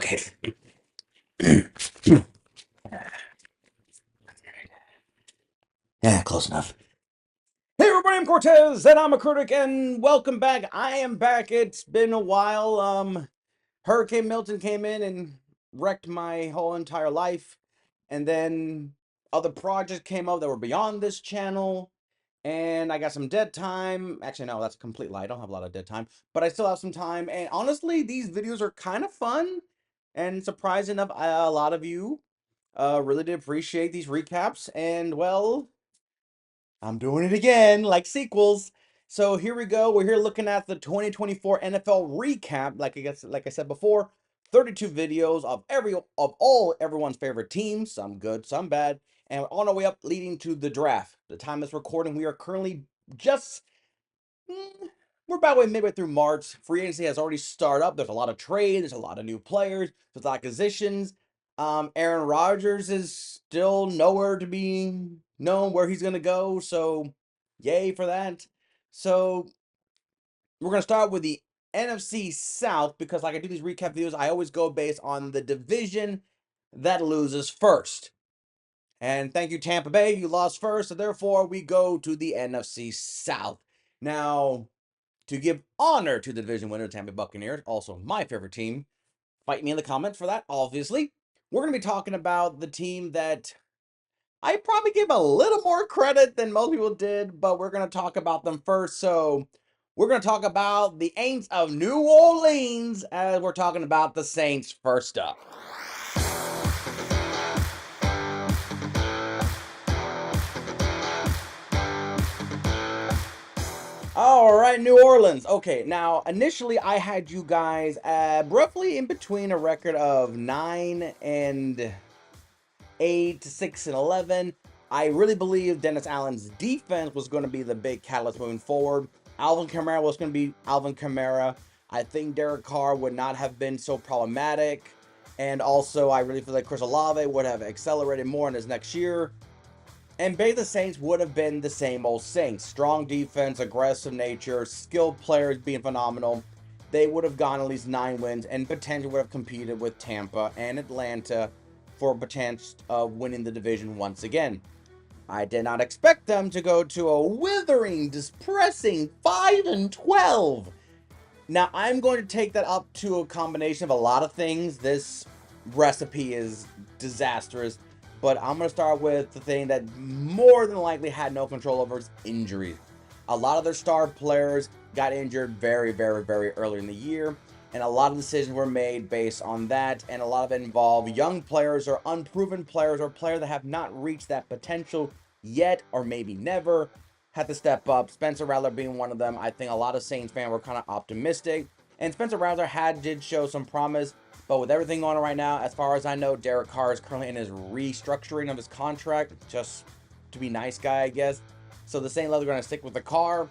Okay. Yeah, close enough. Hey everybody, I'm Cortez, and I'm a critic, and welcome back. I am back. It's been a while. Hurricane Milton came in and wrecked my whole entire life. And then other projects came up that were beyond this channel. And I got some dead time. Actually, no, that's a complete lie. I don't have a lot of dead time, but I still have some time. And honestly, these videos are kind of fun. And surprising enough, a lot of you really did appreciate these recaps. And well, I'm doing it again, like sequels. So here we go. We're here looking at the 2024 NFL recap. Like I said before, 32 videos of everyone's favorite teams, some good, some bad, and we're on our way up leading to the draft. The time of this recording, we are currently just we're about midway through March. Free agency has already started up. There's a lot of trades. There's a lot of new players. There's a lot of acquisitions. Aaron Rodgers is still nowhere to be known where he's going to go. So, yay for that. So, we're going to start with the NFC South because, like I do these recap videos, I always go based on the division that loses first. And thank you, Tampa Bay. You lost first. So, therefore, we go to the NFC South. Now, to give honor to the division winner, Tampa Bay Buccaneers, also my favorite team. Fight me in the comments for that, obviously. We're going to be talking about the team that I probably gave a little more credit than most people did, but we're going to talk about them first. So we're going to talk about the Aints of New Orleans as we're talking about the Saints first up. All right, New Orleans. Okay, now initially I had you guys roughly in between a record of 9 and 8, 6 and 11. I really believe Dennis Allen's defense was going to be the big catalyst moving forward. Alvin Kamara was going to be Alvin Kamara. I think Derek Carr would not have been so problematic. And also, I really feel like Chris Olave would have accelerated more in his next year. And basically, the Saints would have been the same old Saints. Strong defense, aggressive nature, skilled players being phenomenal. They would have gone at least 9 wins and potentially would have competed with Tampa and Atlanta for a potential of winning the division once again. I did not expect them to go to a withering, depressing 5-12. Now, I'm going to take that up to a combination of a lot of things. This recipe is disastrous. But I'm going to start with the thing that more than likely had no control over is injuries. A lot of their star players got injured very, very, very early in the year. And a lot of decisions were made based on that. And a lot of it involved young players or unproven players or players that have not reached that potential yet or maybe never had to step up. Spencer Rattler being one of them. I think a lot of Saints fans were kind of optimistic. And Spencer Rattler did show some promise. But with everything going on right now, as far as I know, Derek Carr is currently in his restructuring of his contract, just to be nice guy, I guess. So the Saints are going to stick with the Carr,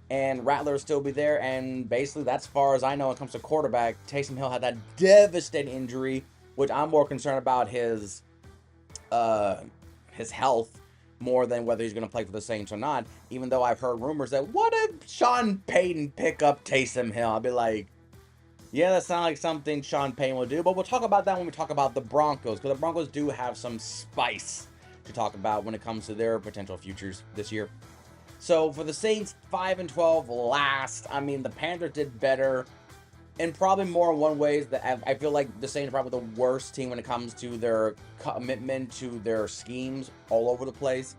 and Rattler will still be there. And basically, that's as far as I know when it comes to quarterback. Taysom Hill had that devastating injury, which I'm more concerned about his health more than whether he's going to play for the Saints or not. Even though I've heard rumors that what if Sean Payton pick up Taysom Hill? I'll be like, yeah, that sounds like something Sean Payton will do, but we'll talk about that when we talk about the Broncos, because the Broncos do have some spice to talk about when it comes to their potential futures this year. So for the Saints, 5-12 last. I mean, the Panthers did better, and probably more in one way that I feel like the Saints are probably the worst team when it comes to their commitment to their schemes all over the place.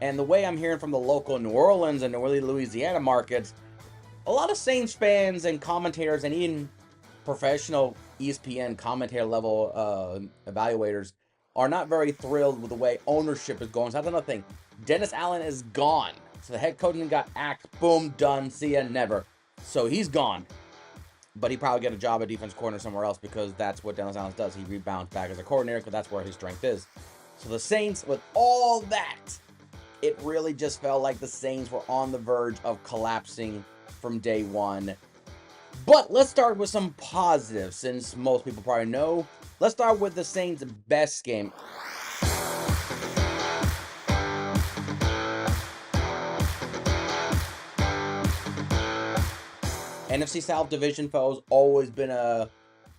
And the way I'm hearing from the local New Orleans and Louisiana markets, a lot of Saints fans and commentators and even professional ESPN commentator level evaluators are not very thrilled with the way ownership is going. So that's another thing. Dennis Allen is gone. So the head coach got axed. Boom, done. See ya, never. So he's gone. But he probably get a job at defense coordinator somewhere else because that's what Dennis Allen does. He rebounds back as a coordinator because that's where his strength is. So the Saints, with all that, it really just felt like the Saints were on the verge of collapsing from day one. But let's start with some positives, since most people probably know. Let's start with the Saints' best game. NFC South division foes always been a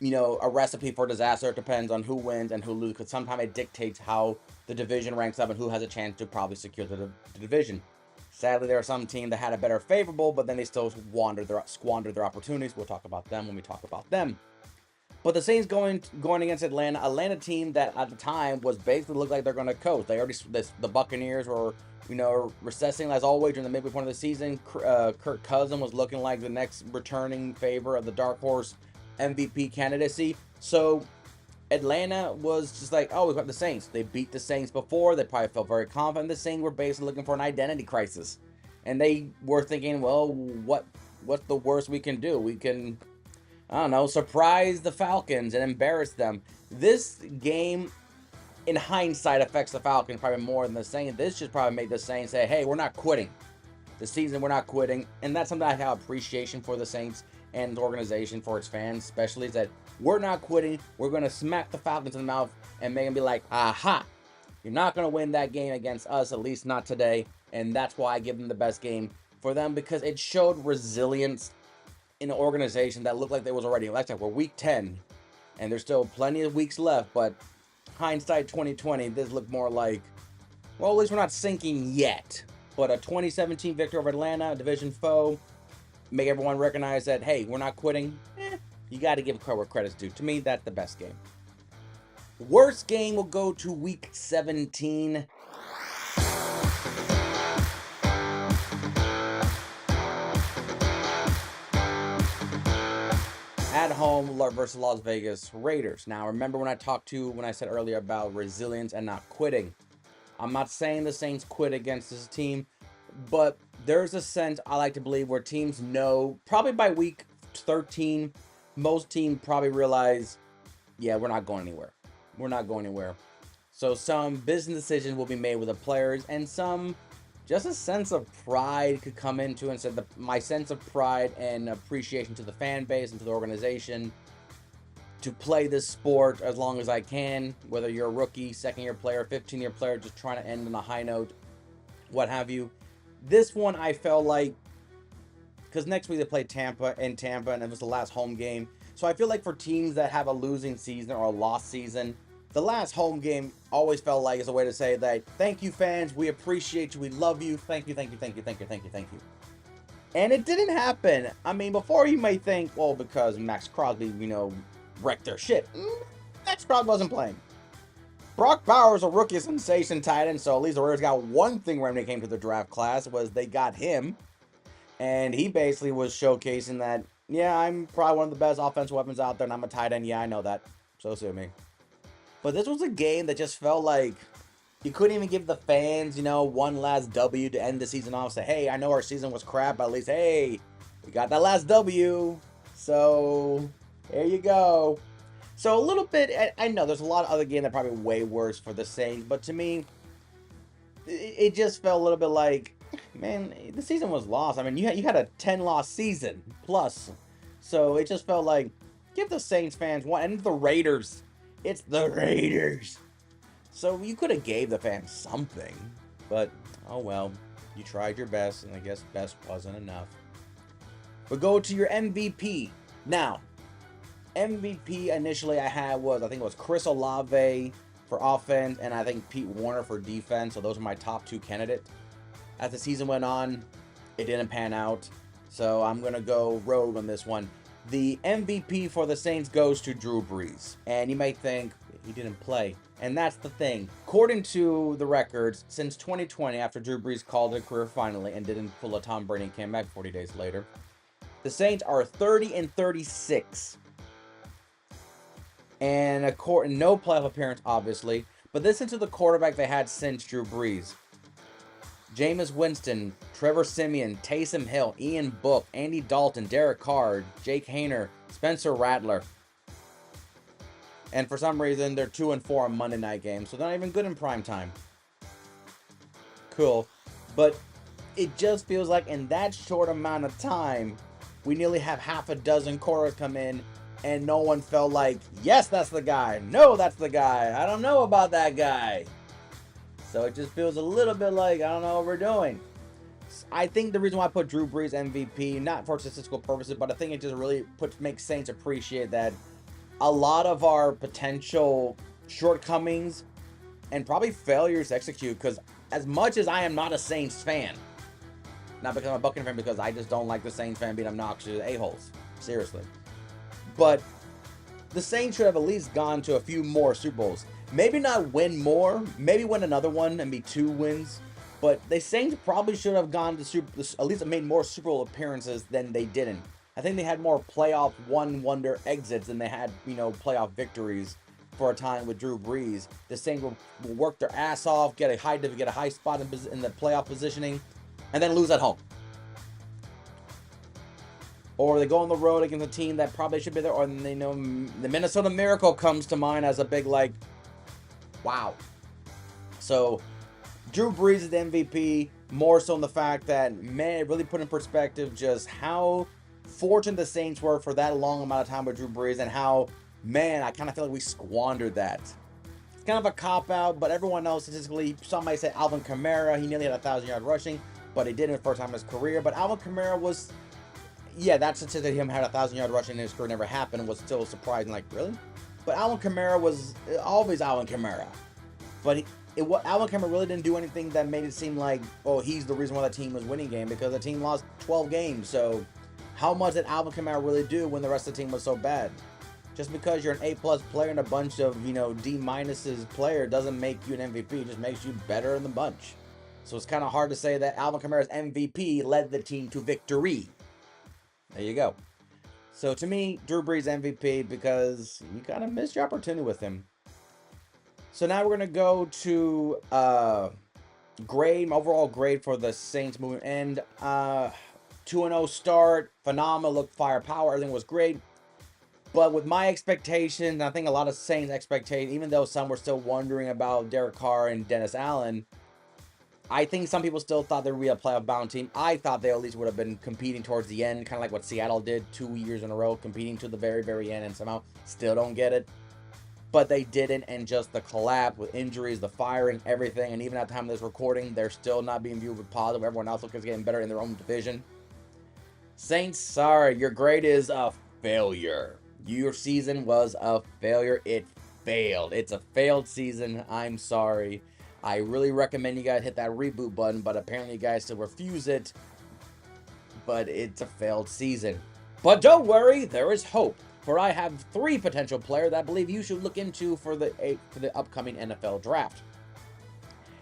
a recipe for disaster. It depends on who wins and who loses, because sometimes it dictates how the division ranks up and who has a chance to probably secure the division. Sadly, there are some teams that had a better favorable, but then they still squandered their opportunities. We'll talk about them when we talk about them. But the Saints going against Atlanta team that at the time was basically looked like they're going to coast. They already the Buccaneers were recessing as always during the midway point of the season. Kirk Cousins was looking like the next returning favor of the dark horse MVP candidacy. So Atlanta was just like, oh, we've got the Saints. They beat the Saints before. They probably felt very confident. The Saints were basically looking for an identity crisis. And they were thinking, well, what's the worst we can do? We can, I don't know, surprise the Falcons and embarrass them. This game, in hindsight, affects the Falcons probably more than the Saints. This just probably made the Saints say, hey, we're not quitting. The season, we're not quitting. And that's something I have appreciation for the Saints and the organization, for its fans especially, is that we're not quitting. We're going to smack the Falcons in the mouth and make them be like, aha, you're not going to win that game against us, at least not today. And that's why I give them the best game for them, because it showed resilience in an organization that looked like they was already elected. We're week 10, and there's still plenty of weeks left, but hindsight 2020, this looked more like, well, at least we're not sinking yet. But a 2017 victory over Atlanta, a division foe, make everyone recognize that, hey, we're not quitting. You got to give credit where credit's due. To me, that's the best game. Worst game will go to week 17. At home versus Las Vegas Raiders. Now, remember when I said earlier about resilience and not quitting. I'm not saying the Saints quit against this team, but there's a sense, I like to believe, where teams know, probably by week 13, most teams probably realize, yeah, we're not going anywhere. We're not going anywhere. So some business decisions will be made with the players, and some, just a sense of pride could come into it, and said my sense of pride and appreciation to the fan base and to the organization to play this sport as long as I can, whether you're a rookie, second-year player, 15-year player, just trying to end on a high note, what have you. This one I felt like, because next week they play Tampa, and it was the last home game. So I feel like for teams that have a losing season or a lost season, the last home game always felt like it's a way to say that, thank you fans, we appreciate you, we love you, thank you, thank you, thank you, thank you, thank you, thank you. And it didn't happen. I mean, before you may think, well, because Max Crosby, wrecked their shit. Max Crosby wasn't playing. Brock Bowers, a rookie sensation tight end, so at least the Raiders got one thing when they came to the draft class, was they got him. And he basically was showcasing that, yeah, I'm probably one of the best offensive weapons out there, and I'm a tight end. Yeah, I know that. So sue me. But this was a game that just felt like you couldn't even give the fans, one last W to end the season off. Say, hey, I know our season was crap, but at least, hey, we got that last W. So, there you go. So, a little bit, I know there's a lot of other games that are probably way worse for the Saints, but to me, it just felt a little bit like, man, the season was lost. I mean, you had a 10-loss season plus. So, it just felt like, give the Saints fans one, and the Raiders. It's the Raiders. So you could have gave the fans something, but oh well, you tried your best, and I guess best wasn't enough. But go to your MVP. Now, MVP initially I think it was Chris Olave for offense, and I think Pete Warner for defense. So those are my top two candidates. As the season went on, it didn't pan out. So I'm going to go rogue on this one. The MVP for the Saints goes to Drew Brees. And you may think, he didn't play. And that's the thing. According to the records, since 2020, after Drew Brees called it a career finally and didn't pull a Tom Brady and came back 40 days later, the Saints are 30-36. And no playoff appearance, obviously. But listen to the quarterback they had since Drew Brees. Jameis Winston, Trevor Siemian, Taysom Hill, Ian Book, Andy Dalton, Derek Carr, Jake Haener, Spencer Rattler. And for some reason, they're 2-4 on Monday night games, so they're not even good in prime time. Cool. But it just feels like in that short amount of time, we nearly have half a dozen quarters come in, and no one felt like, yes, that's the guy. No, that's the guy. I don't know about that guy. So it just feels a little bit like, I don't know what we're doing. I think the reason why I put Drew Brees MVP, not for statistical purposes, but I think it just really makes Saints appreciate that a lot of our potential shortcomings and probably failures to execute, because as much as I am not a Saints fan, not because I'm a Buccaneers fan, because I just don't like the Saints fan being obnoxious a-holes. Seriously. But the Saints should have at least gone to a few more Super Bowls. Maybe not win more, maybe win another one and be 2 wins. But the Saints probably should have gone to at least made more Super Bowl appearances than they didn't. I think they had more playoff one-wonder exits than they had, playoff victories for a time with Drew Brees. The Saints will work their ass off, get a high spot in the playoff positioning, and then lose at home. Or they go on the road against a team that probably should be there, or the Minnesota Miracle comes to mind as a big, wow. So, Drew Brees is the MVP, more so in the fact that, man, it really put in perspective just how fortunate the Saints were for that long amount of time with Drew Brees, and how, man, I kind of feel like we squandered that. It's kind of a cop-out, but everyone knows statistically, somebody said Alvin Kamara, he nearly had 1,000-yard rushing, but he didn't the first time in his career. But Alvin Kamara was, that statistic him had 1,000-yard rushing in his career never happened was still surprising, really? But Alvin Kamara was always Alvin Kamara. But Alvin Kamara really didn't do anything that made it seem like, oh, he's the reason why the team was winning game, because the team lost 12 games. So how much did Alvin Kamara really do when the rest of the team was so bad? Just because you're an A-plus player and a bunch of, D-minuses player doesn't make you an MVP. It just makes you better in the bunch. So it's kind of hard to say that Alvin Kamara's MVP led the team to victory. There you go. So to me, Drew Brees MVP, because you kind of missed your opportunity with him. So now we're going to go to overall grade for the Saints moving end. 2-0 start, phenomenal, look, firepower, everything was great. But with my expectations, I think a lot of Saints expectations, even though some were still wondering about Derek Carr and Dennis Allen, I think some people still thought they would be a playoff-bound team. I thought they at least would have been competing towards the end, kind of like what Seattle did 2 years in a row, competing to the very, very end, and somehow still don't get it. But they didn't, and just the collapse with injuries, the firing, everything, and even at the time of this recording, they're still not being viewed with positive. Everyone else looks getting better in their own division. Saints, sorry, your grade is a failure. Your season was a failure. It failed. It's a failed season. I'm sorry. I really recommend you guys hit that reboot button, but apparently you guys still refuse it. But it's a failed season. But don't worry, there is hope. For I have 3 potential players that I believe you should look into for the upcoming NFL draft.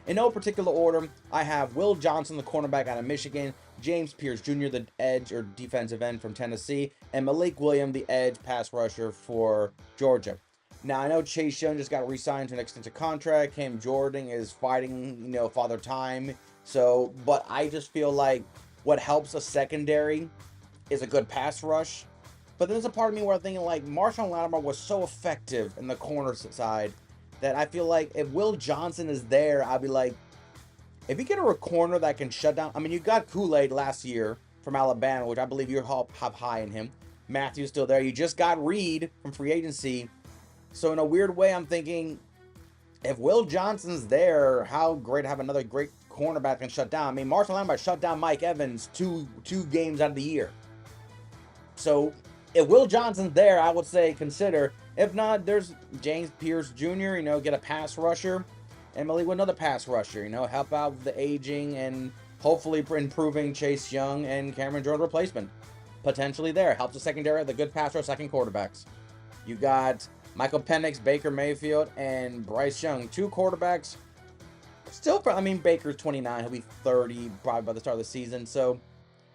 In no particular order, I have Will Johnson, the cornerback out of Michigan, James Pierce Jr., the edge or defensive end from Tennessee, and Malik Williams, the edge pass rusher for Georgia. Now, I know Chase Young just got re-signed to an extensive contract. Cam Jordan is fighting, Father Time. But I just feel like what helps a secondary is a good pass rush. But there's a part of me where I'm thinking, Marshawn Lattimore was so effective in the corner side that I feel like if Will Johnson is there, I'd be like, if you get a corner that can shut down, you got Kool-Aid last year from Alabama, which I believe you have high in him. Matthew's still there. You just got Reed from free agency. So in a weird way, I'm thinking, if Will Johnson's there, how great to have another great cornerback can shut down. Marshawn Lattimore shut down Mike Evans two games out of the year. So if Will Johnson's there, I would say consider. If not, there's James Pierce Jr., get a pass rusher. And Malik with another pass rusher, help out with the aging and hopefully improving Chase Young and Cameron Jordan replacement. Potentially there. Helps the secondary, the good pass rush, second quarterbacks. You got Michael Penix, Baker Mayfield, and Bryce Young. 2 quarterbacks. Still, Baker's 29. He'll be 30 probably by the start of the season. So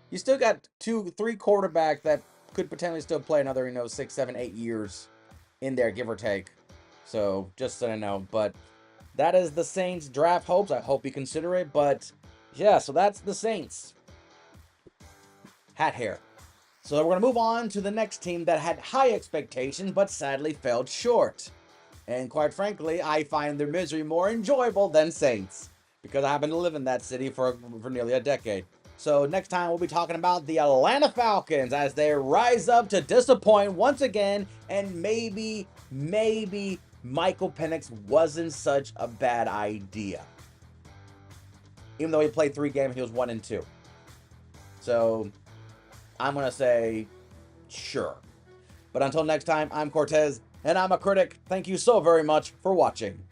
you still got 3 quarterbacks that could potentially still play another, 6, 7, 8 years in there, give or take. So just so I know. But that is the Saints draft hopes. I hope you consider it. But yeah, so that's the Saints. Hat hair. So we're going to move on to the next team that had high expectations but sadly fell short. And quite frankly, I find their misery more enjoyable than Saints, because I happen to live in that city for nearly a decade. So next time we'll be talking about the Atlanta Falcons as they rise up to disappoint once again, and maybe Michael Penix wasn't such a bad idea. Even though he played 3 games, he was 1-2. So I'm going to say sure. But until next time, I'm Cortez. and I'm a critic. Thank you so very much for watching.